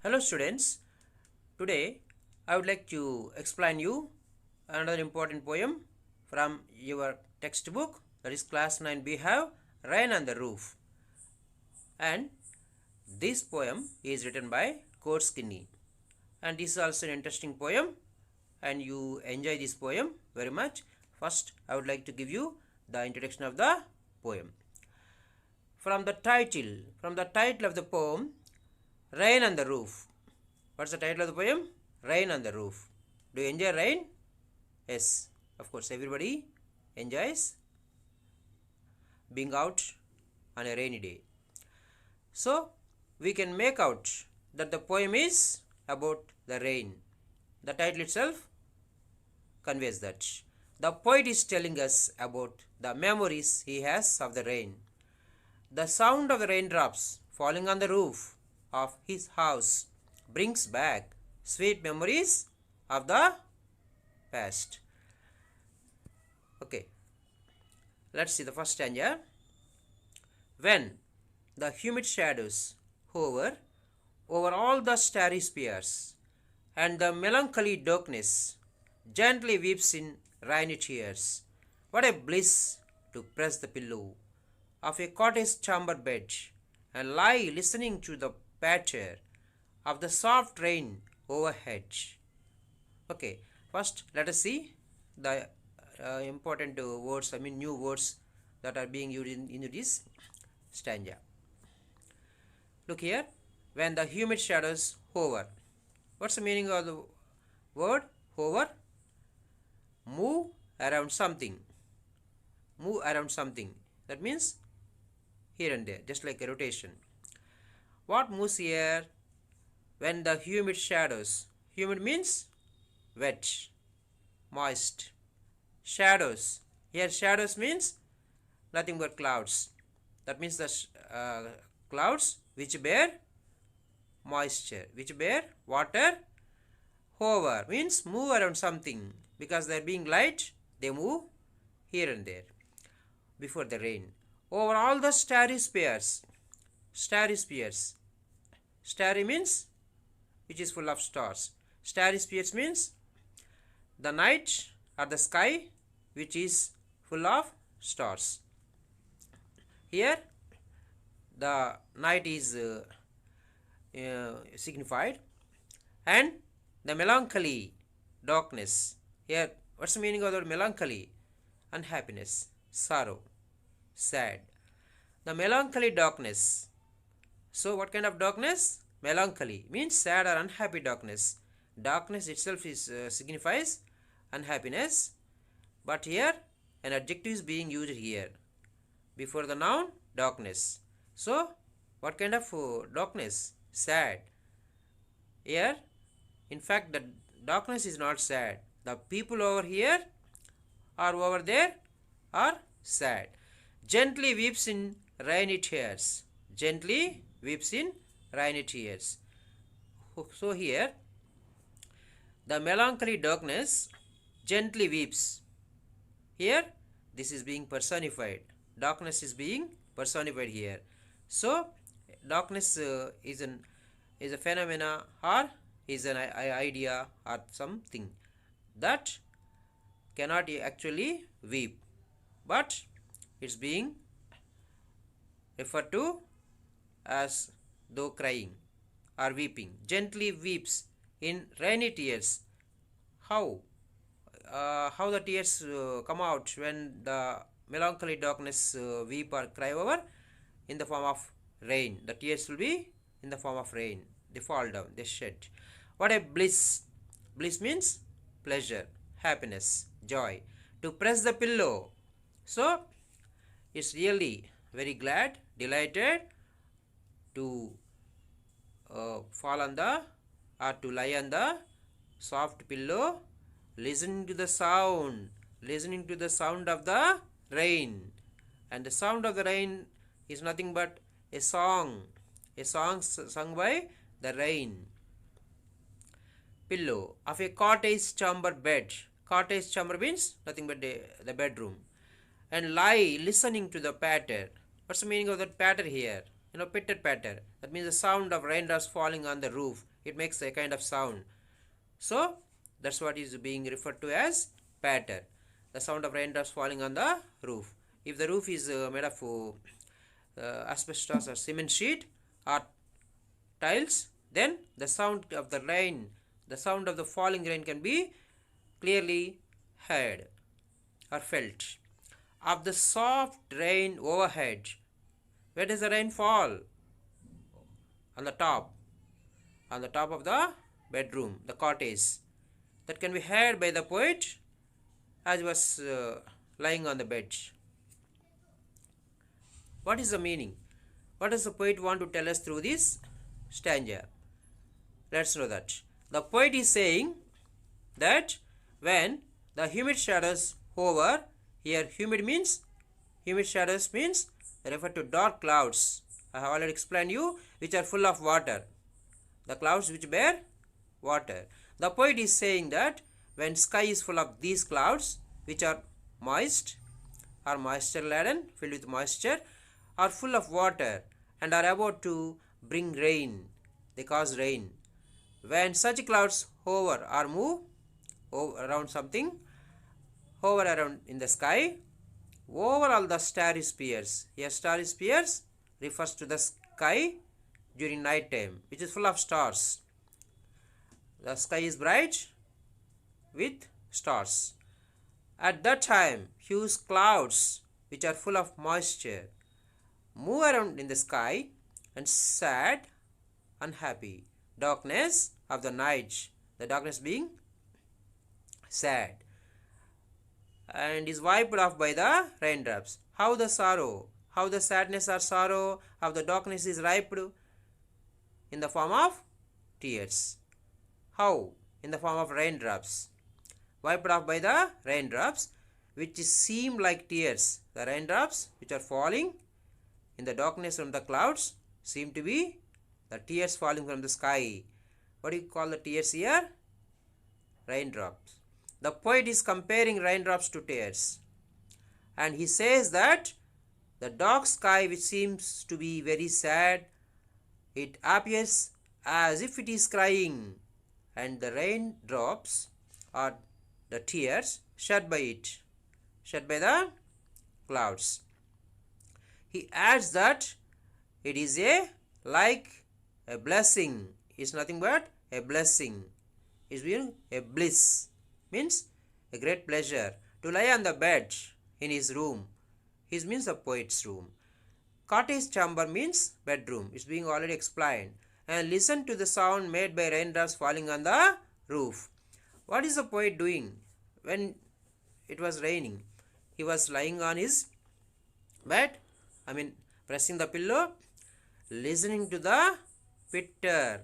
Hello students, today I would like to explain you another important poem from your textbook, that is class 9 Beehive, Rain on the Roof. And this poem is written by Court Skinney, and this is also an interesting poem and you enjoy this poem very much. First I would like to give you the introduction of the poem. From the title of the poem, Rain on the Roof. What's the title of the poem? Rain on the Roof. Do you enjoy rain? Yes, of course, everybody enjoys being out on a rainy day. So, we can make out that the poem is about the rain. The title itself conveys that. The poet is telling us about the memories he has of the rain. The sound of the raindrops falling on the roof of his house brings back sweet memories of the past. Okay, let's see the first stanza. When the humid shadows hover over all the starry spheres, and the melancholy darkness gently weeps in rainy tears, what a bliss to press the pillow of a cottage chamber bed and lie listening to the patter of the soft rain overhead. Okay, first let us see the important words, new words that are being used in this stanza. Look here, when the humid shadows hover. What's the meaning of the word hover? Move around something. Move around something. That means here and there, just like a rotation. What moves here when the humid shadows? Humid means wet, moist. Shadows. Here shadows means nothing but clouds. That means the clouds which bear moisture, which bear water. Hover means move around something, because they are being light, they move here and there before the rain. Over all the starry spheres. Starry spheres. Starry means which is full of stars. Starry spheres means the night or the sky which is full of stars. Here the night is signified, and the melancholy darkness. Here what's the meaning of the word melancholy? Unhappiness, sorrow, sad. The melancholy darkness. So what kind of darkness? Melancholy means sad or unhappy darkness. Darkness itself is signifies unhappiness, but here an adjective is being used here before the noun darkness. So what kind of darkness? Sad. Here in fact the darkness is not sad. The people over here or over there are sad. Gently weeps in rainy tears. Gently weeps in rainy tears. So here the melancholy darkness gently weeps. Here this is being personified. Darkness is being personified here. So darkness is a phenomena or is an idea or something that cannot actually weep, but it's being referred to as though crying or weeping. Gently weeps in rainy tears. How the tears come out when the melancholy darkness weep or cry over? In the form of rain. The tears will be in the form of rain. They fall down, they shed. What a bliss! Bliss means pleasure, happiness, joy. To press the pillow. So it's really very glad, delighted to fall on the or to lie on the soft pillow, listening to the sound of the rain. And the sound of the rain is nothing but a song sung by the rain. Pillow of a cottage chamber bed. Cottage chamber means nothing but the bedroom. And lie listening to the patter. What's the meaning of that patter here? Pitter patter. That means the sound of raindrops falling on the roof it makes a kind of sound. So that's what is being referred to as patter, the sound of raindrops falling on the roof. If the roof is made of asbestos or cement sheet or tiles, then the sound of the rain, the sound of the falling rain can be clearly heard or felt. Of the soft rain overhead, where does the rain fall? On the top, on the top of the bedroom, the cottage. That can be heard by the poet as he was lying on the bed. What is the meaning? What does the poet want to tell us through this stanza? Let's know that. The poet is saying that when the humid shadows hover, here humid shadows means refer to dark clouds. I have already explained you, which are full of water. The clouds which bear water. The poet is saying that when sky is full of these clouds, which are moist or moisture laden, filled with moisture, are full of water and are about to bring rain, they cause rain. When such clouds hover or move around something, hover around in the sky, over all the starry spheres. Here starry spheres refers to the sky during night time, which is full of stars. The sky is bright with stars. At that time, huge clouds which are full of moisture move around in the sky, and sad, unhappy, darkness of the night, the darkness being sad, and is wiped off by the raindrops. How the sorrow, how the sadness or sorrow of the darkness is wiped in the form of tears. How? In the form of raindrops. Wiped off by the raindrops, which seem like tears. The raindrops which are falling in the darkness from the clouds seem to be the tears falling from the sky. What do you call the tears here? Raindrops. The poet is comparing raindrops to tears, and he says that the dark sky, which seems to be very sad, it appears as if it is crying, and the raindrops are the tears shed by it, shed by the clouds. He adds that it is like a blessing, is nothing but a blessing, is being a bliss, means a great pleasure, to lie on the bed in his room. His means the poet's room. Cottage chamber means bedroom, is being already explained. And listen to the sound made by raindrops falling on the roof. What is the poet doing when it was raining? He was lying on his bed, pressing the pillow, listening to the pitter,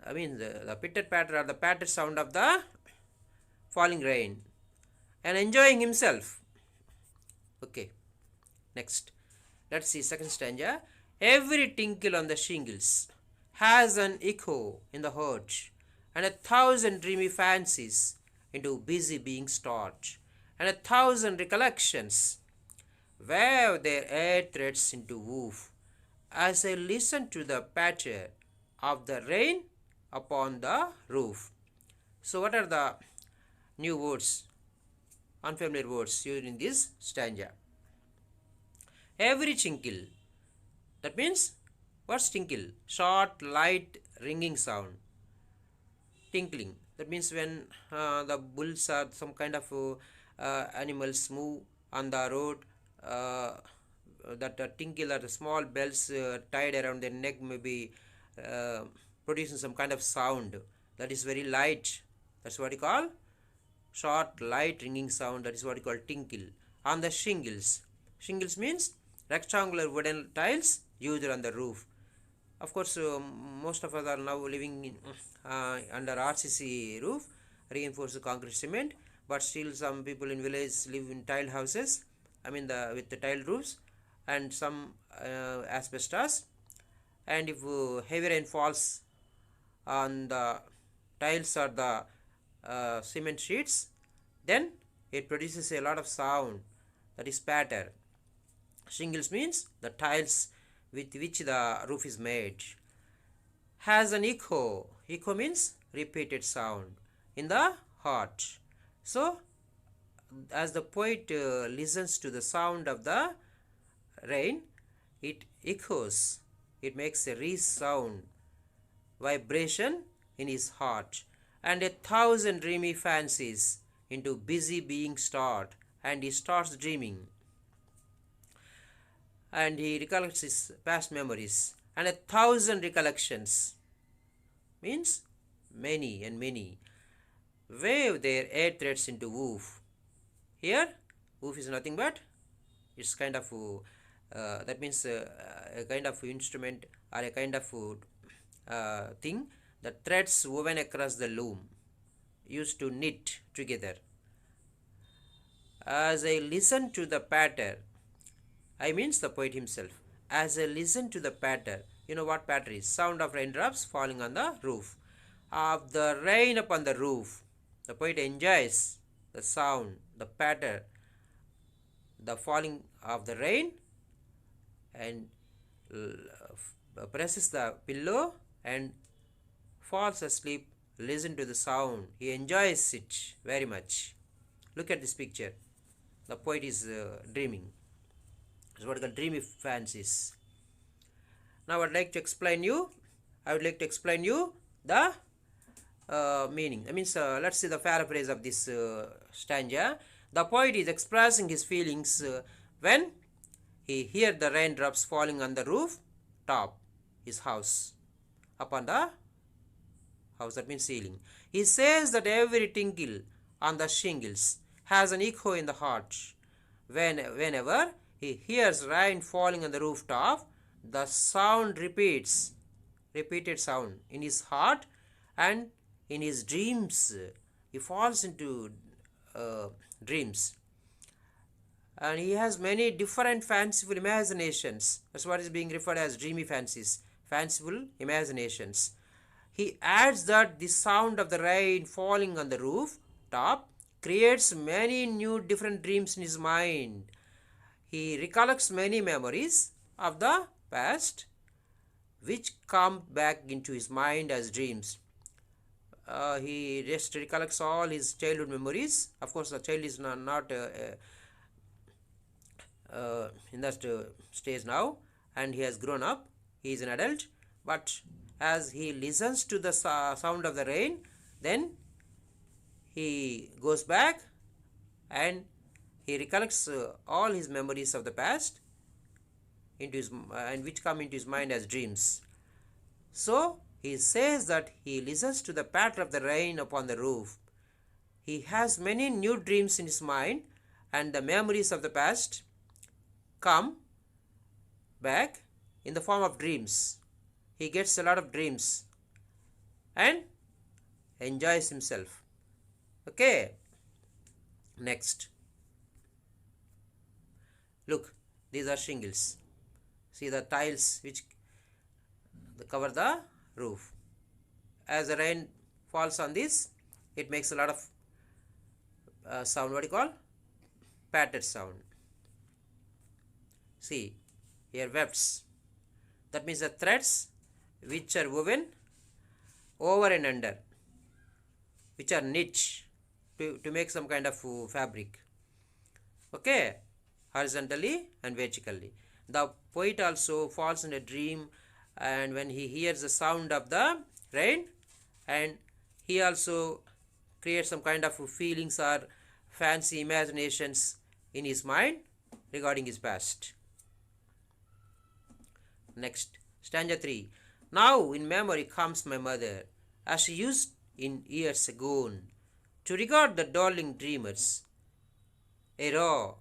the pitter patter or the patter sound of the falling rain, and enjoying himself. Okay, next, let's see second stanza. Every tinkle on the shingles has an echo in the heart, and 1,000 dreamy fancies into busy being start, and 1,000 recollections wave their air threads into woof, as I listen to the patter of the rain upon the roof. So what are the new words, unfamiliar words used in this stanza? Every tinkle, that means what's tinkle? Short, light, ringing sound. Tinkling, that means when the bulls or some kind of animals move on the road, that tinkle or the small bells tied around their neck may be producing some kind of sound that is very light. That's what you call short, light, ringing sound. That is what you call tinkle. On the shingles, shingles means rectangular wooden tiles used on the roof. Of course, most of us are now living in, under RCC roof, reinforced concrete cement, but still some people in village live in tiled houses, with the tiled roofs, and some asbestos. And if heavy rain falls on the tiles or the cement sheets, then it produces a lot of sound, that is patter. Shingles means the tiles with which the roof is made. Has an echo Echo means repeated sound in the heart. So, as the poet listens to the sound of the rain, it echoes. It makes a resound, vibration in his heart, and 1,000 dreamy fancies into busy being start, and he starts dreaming, and he recollects his past memories, and 1,000 recollections means many and many wave their air threads into woof. Here, woof is nothing but it's kind of that means a kind of instrument or a kind of thing, the threads woven across the loom used to knit together. As I listen to the patter, I means the poet himself. As I listen to the patter, you know what patter is? Sound of raindrops falling on the roof. Of the rain upon the roof. The poet enjoys the sound, the patter, the falling of the rain, and presses the pillow and falls asleep. Listen to the sound. He enjoys it very much. Look at this picture. The poet is dreaming. It's what called dreamy fancies. Now I would like to explain you. The meaning. I mean, let's see the paraphrase of this stanza. The poet is expressing his feelings when he hears the raindrops falling on the roof top, his house, upon the house, that means ceiling. He says that every tinkle on the shingles has an echo in the heart. Whenever he hears rain falling on the rooftop, the sound repeated sound in his heart, and in his dreams. He falls into dreams. And he has many different fanciful imaginations. That's what is being referred as dreamy fancies, fanciful imaginations. He adds that the sound of the rain falling on the roof top creates many new different dreams in his mind. He recollects many memories of the past which come back into his mind as dreams. He just recollects all his childhood memories. Of course, the child is not in that stage now, and he has grown up. He is an adult, but as he listens to the sound of the rain, then he goes back and he recollects all his memories of the past into his and which come into his mind as dreams. So he says that he listens to the patter of the rain upon the roof. He has many new dreams in his mind, and the memories of the past come back in the form of dreams. He gets a lot of dreams and enjoys himself. Okay. Next. Look, these are shingles. See the tiles which cover the roof. As the rain falls on this, it makes a lot of sound. What do you call? Pattered sound. See, here wefts. That means the threads which are woven over and under, which are knit to make some kind of fabric. Okay, horizontally and vertically. The poet also falls in a dream, and when he hears the sound of the rain, and he also creates some kind of feelings or fancy imaginations in his mind regarding his past. Next, stanza 3. Now in memory comes my mother, as she used in years agone, to regard the darling dreamers. Ere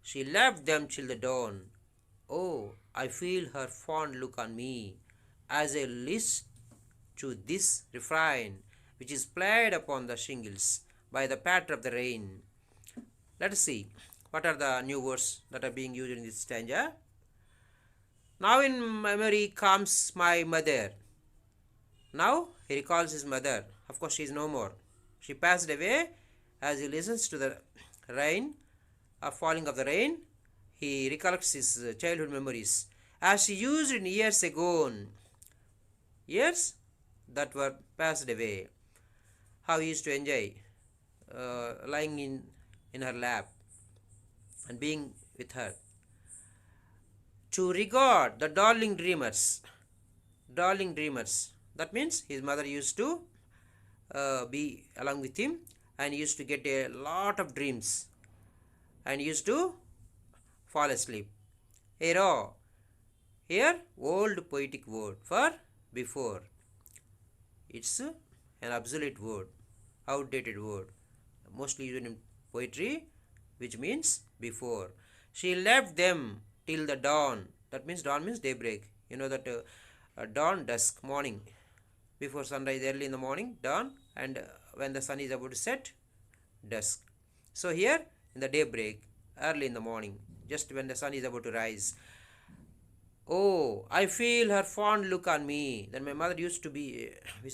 she left them till the dawn. Oh, I feel her fond look on me, as I listen to this refrain, which is played upon the shingles by the patter of the rain. Let us see what are the new words that are being used in this stanza. Now in memory comes my mother. Now he recalls his mother. Of course, she is no more. She passed away. As he listens to the rain or falling of the rain, he recollects his childhood memories. As she used in years agone. Years? that were passed away. How he used to enjoy lying in her lap and being with her. To regard the darling dreamers. That means his mother used to be along with him and used to get a lot of dreams and used to fall asleep. Hero. Here, old poetic word for before. It's an obsolete word, outdated word, mostly used in poetry, which means before. She left them till the dawn. That means dawn means daybreak. You know that dawn, dusk, morning. Before sunrise, early in the morning, dawn, and when the sun is about to set, dusk. So here, in the daybreak, early in the morning, just when the sun is about to rise. Oh, I feel her fond look on me. Then my mother used to be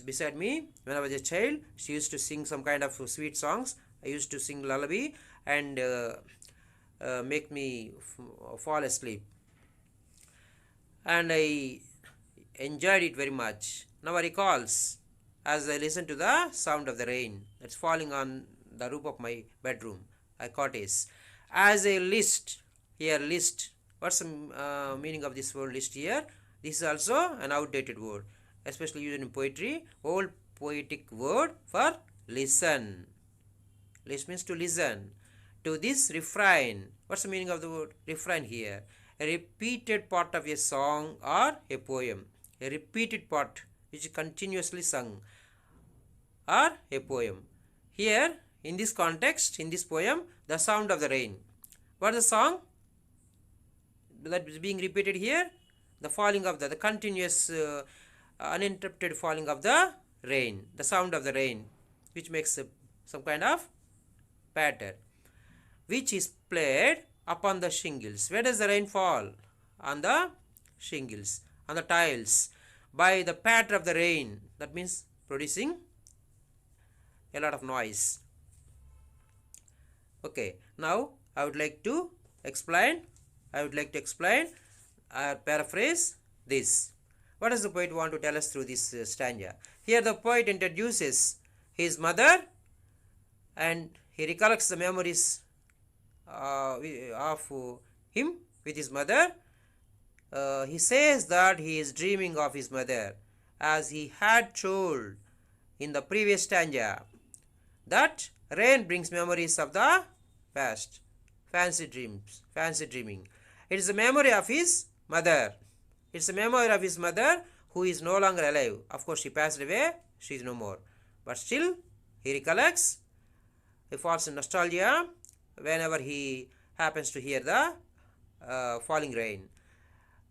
beside me when I was a child. She used to sing some kind of sweet songs. I used to sing lullaby and make me fall asleep. And I enjoyed it very much. Now I recalls as I listen to the sound of the rain that's falling on the roof of my bedroom, a cottage. As a list, here list. What's the meaning of this word list here? This is also an outdated word, especially used in poetry. Old poetic word for listen. List means to listen. To this refrain. What's the meaning of the word refrain here? A repeated part of a song or a poem. A repeated part which is continuously sung or a poem. Here, in this context, in this poem, the sound of the rain. What is the song that is being repeated here? The falling of the continuous uninterrupted falling of the rain, the sound of the rain, which makes some kind of pattern, which is played upon the shingles. Where does the rain fall? On the shingles, on the tiles, by the patter of the rain. That means producing a lot of noise. Okay, now I would like to explain paraphrase this. What does the poet want to tell us through this stanza? Here the poet introduces his mother and he recollects the memories of him with his mother. He says that he is dreaming of his mother, as he had told in the previous stanza that rain brings memories of the past, fancy dreaming. It is a memory of his mother. It's a memory of his mother who is no longer alive. Of course, she passed away. She is no more. But still, he recollects. He falls in nostalgia whenever he happens to hear the falling rain.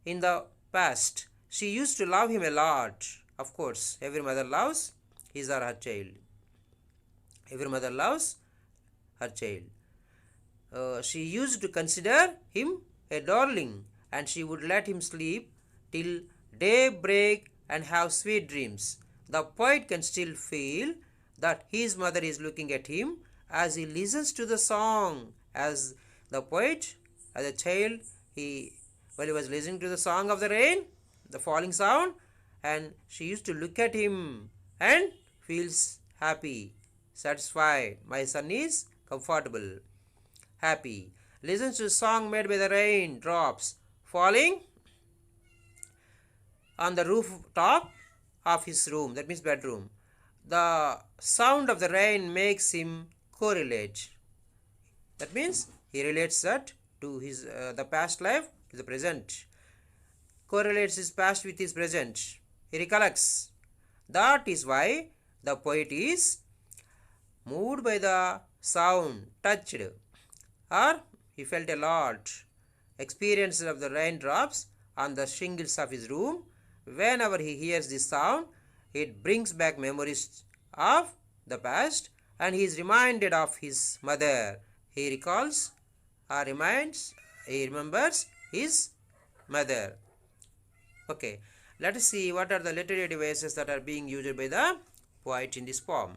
In the past, she used to love him a lot. Of course, every mother loves his or her child. Every mother loves her child. She used to consider him a darling, and she would let him sleep till daybreak and have sweet dreams. The poet can still feel that his mother is looking at him as he listens to the song. As the poet, as a child, while he was listening to the song of the rain, the falling sound, and she used to look at him and feels happy, satisfied. My son is comfortable, happy. Listens to a song made by the rain drops falling on the rooftop of his room, that means bedroom. The sound of the rain makes him correlate. That means he relates that to his the past life to the present. Correlates his past with his present. He recollects. That is why the poet is moved by the sound, touched, or he felt a lot, experience of the raindrops on the shingles of his room. Whenever he hears this sound, it brings back memories of the past and he is reminded of his mother. He recalls or he remembers his mother. Okay, let us see what are the literary devices that are being used by the poet in this poem.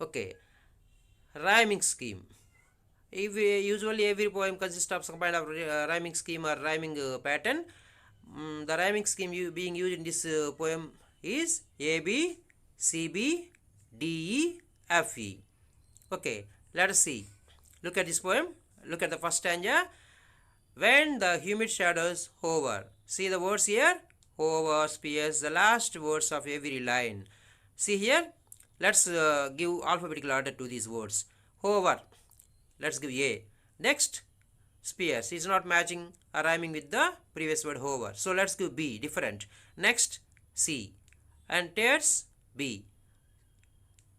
Okay, rhyming scheme. Usually every poem consists of some kind of rhyming scheme or rhyming pattern. The rhyming scheme being used in this poem is A, B, C, B, D, E, F, E. Okay, let us see. Look at this poem. Look at the first stanza. When the humid shadows hover. See the words here? Hover, spears, the last words of every line. See here? Let's give alphabetical order to these words. Hover. Let's give A. Next, spears. It's not matching or rhyming with the previous word hover. So let's give B. Different. Next, C. And tears, B.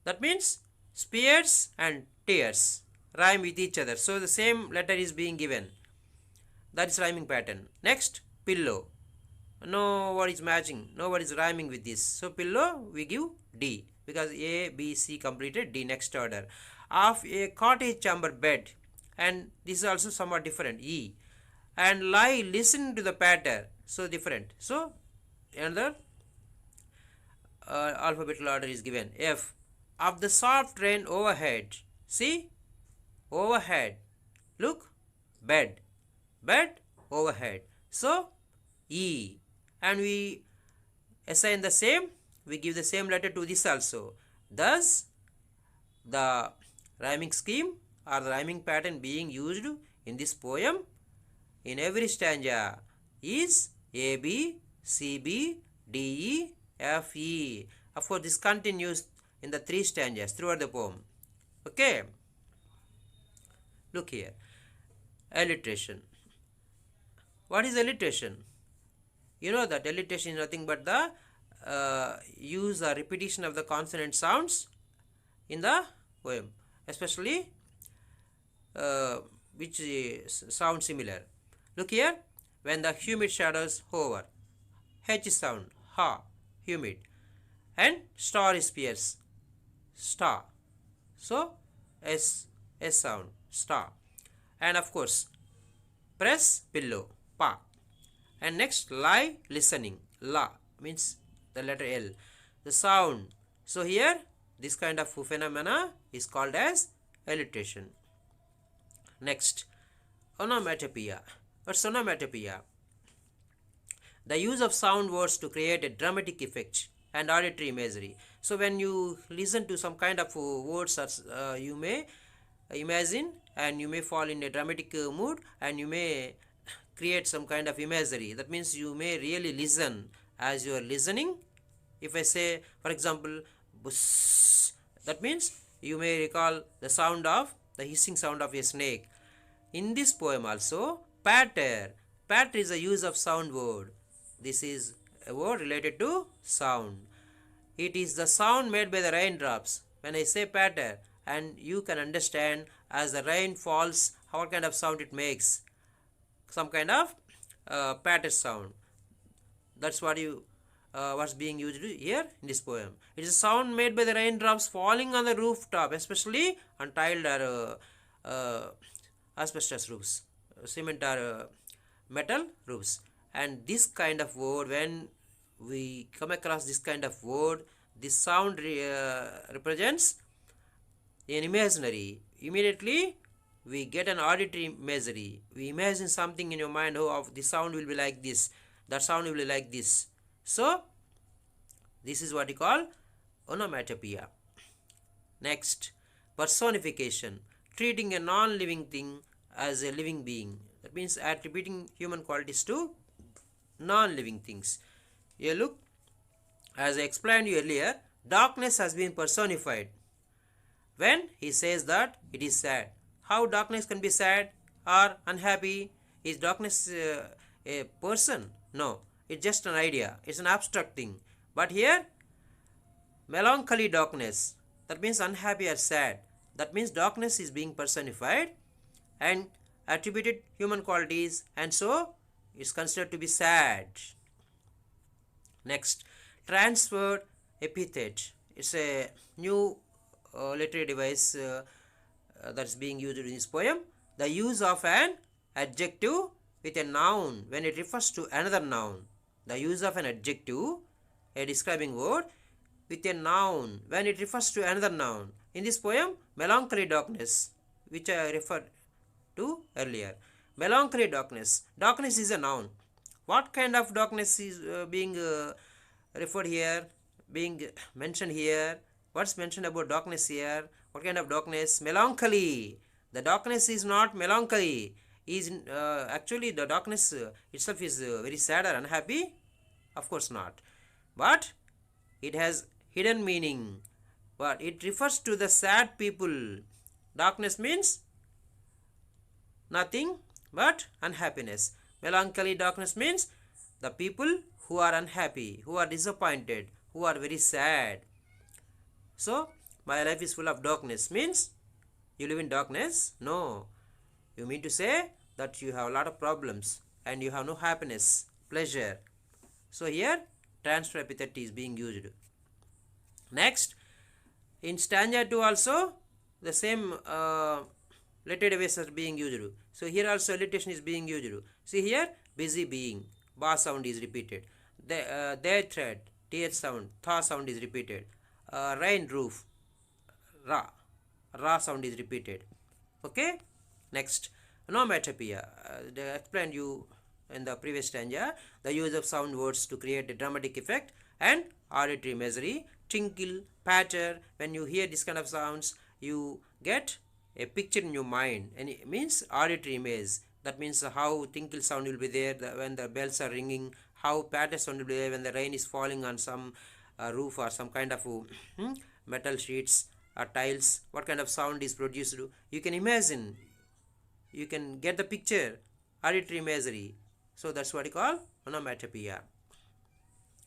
That means spears and tears rhyme with each other. So the same letter is being given. That is rhyming pattern. Next, pillow. No word is matching. No word is rhyming with this. So pillow we give D because A, B, C completed. D next order. Of a cottage chamber bed, and this is also somewhat different. E. And lie listen to the patter. So different. So another alphabetical order is given. F. Of the soft rain overhead. See? Overhead. Look. Bed. Bed. Overhead. So E. And we assign the same. We give the same letter to this also. Thus, the rhyming scheme or the rhyming pattern being used in this poem in every stanza is A, B, C, B, D, E, F, E. Of course, this continues in the 3 stanzas throughout the poem. Okay. Look here. Alliteration. What is alliteration? You know that alliteration is nothing but the use or repetition of the consonant sounds in the poem, especially which sound similar. Look here. When the humid shadows hover. H sound. Ha. Humid. And star is pierce. Star. So S sound. Star. And of course, press pillow. Pa. And next, lie listening. La means the letter L. The sound. So here, this kind of phenomena is called as alliteration. Next, onomatopoeia. What's onomatopoeia? The use of sound words to create a dramatic effect and auditory imagery. So when you listen to some kind of words, you may imagine and you may fall in a dramatic mood and you may create some kind of imagery. That means you may really listen. As you are listening, if I say, for example, buss, that means you may recall the sound of the hissing sound of a snake. In this poem also, patter. Patter is a use of sound word. This is a word related to sound. It is the sound made by the raindrops. When I say patter, and you can understand as the rain falls, what kind of sound it makes. Some kind of patter sound. That's what what's being used here in this poem. It is a sound made by the raindrops falling on the rooftop, especially on tiled or asbestos roofs, cement or metal roofs. And this kind of word, when we come across this kind of word, this sound represents an imaginary. Immediately we get an auditory imagery. We imagine something in your mind. Oh, the sound will be like this. That sound will be like this. So this is what you call onomatopoeia. Next, personification. Treating a non-living thing as a living being. That means attributing human qualities to non-living things. Here look, as I explained you earlier, darkness has been personified. When he says that it is sad. How darkness can be sad or unhappy? Is darkness a person? No, it's just an idea. It's an abstract thing. But here, melancholy darkness. That means unhappy or sad. That means darkness is being personified and attributed human qualities, and so it's considered to be sad. Next, transferred epithet. It's a new literary device that's being used in this poem. The use of an adjective with a noun when it refers to another noun. The use of an adjective, a describing word, with a noun when it refers to another noun. In this poem, melancholy darkness, which I referred to earlier. Melancholy darkness. Darkness is a noun. What kind of darkness is being referred here? being mentioned here? What's mentioned about darkness here? What kind of darkness? Melancholy. The darkness is not melancholy. Is actually the darkness itself is very sad or unhappy? Of course not. But it has hidden meaning. But it refers to the sad people. Darkness means nothing but unhappiness. Melancholy, darkness means the people who are unhappy, who are disappointed, who are very sad. So, my life is full of darkness means you live in darkness? No. You mean to say that you have a lot of problems and you have no happiness, pleasure. So, here transfer epithet is being used. Next, in stanza 2 also the same related ways are being used. So here also alliteration is being used. See here, busy being, ba sound is repeated. Their thread, th sound, tha sound is repeated. Rain roof, ra sound is repeated. Okay. Next, onomatopoeia. They explained you in the previous stanza the use of sound words to create a dramatic effect and auditory imagery. Tinkle, patter. When you hear this kind of sounds, you get a picture in your mind, and it means auditory image. That means how tinkle sound will be there when the bells are ringing, how patter sound will be there when the rain is falling on some roof or some kind of metal sheets or tiles. What kind of sound is produced? You can imagine, you can get the picture, auditory imagery. So that's what you call onomatopoeia.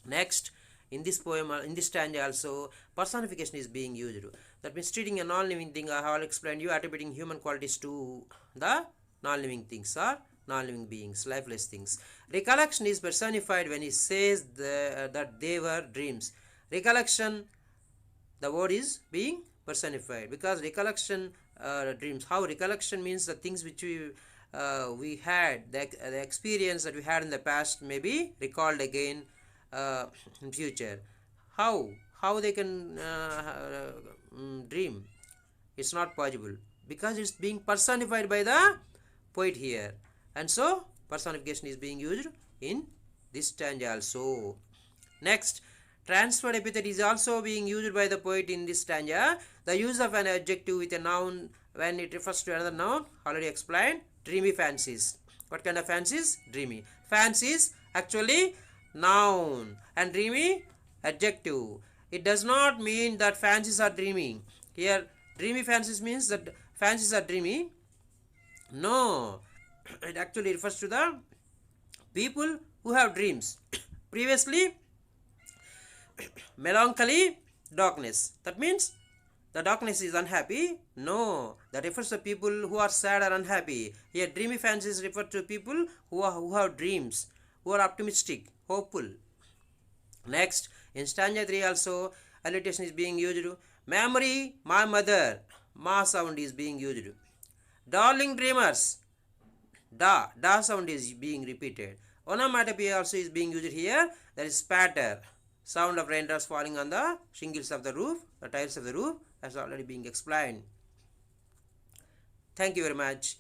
Next, in this poem, in this stanza also, personification is being used. That means treating a non-living thing, I have explained you, attributing human qualities to the non-living things or non-living beings, lifeless things. Recollection is personified when he says that they were dreams. Recollection, the word is being personified because recollection, dreams. How recollection means the things which we had, the experience that we had in the past may be recalled again in future. How they can dream? It's not possible because it's being personified by the poet here, and so personification is being used in this stanza also. Next, transferred epithet is also being used by the poet in this stanza. The use of an adjective with a noun when it refers to another noun, already explained. Dreamy fancies. What kind of fancies? Dreamy. Fancies actually noun and dreamy adjective. It does not mean that fancies are dreamy. Here dreamy fancies means that fancies are dreamy. No, it actually refers to the people who have dreams. Previously, melancholy, darkness. That means the darkness is unhappy. No, that refers to people who are sad or unhappy. Here dreamy fancies refer to people who have dreams, who are optimistic, hopeful. Next, in stanza 3 also, alliteration is being used. Memory, my mother, ma sound is being used. Darling dreamers, da sound is being repeated. Onomatopoeia also is being used here. That is spatter, sound of raindrops falling on the shingles of the roof, the tiles of the roof, as already being explained. Thank you very much.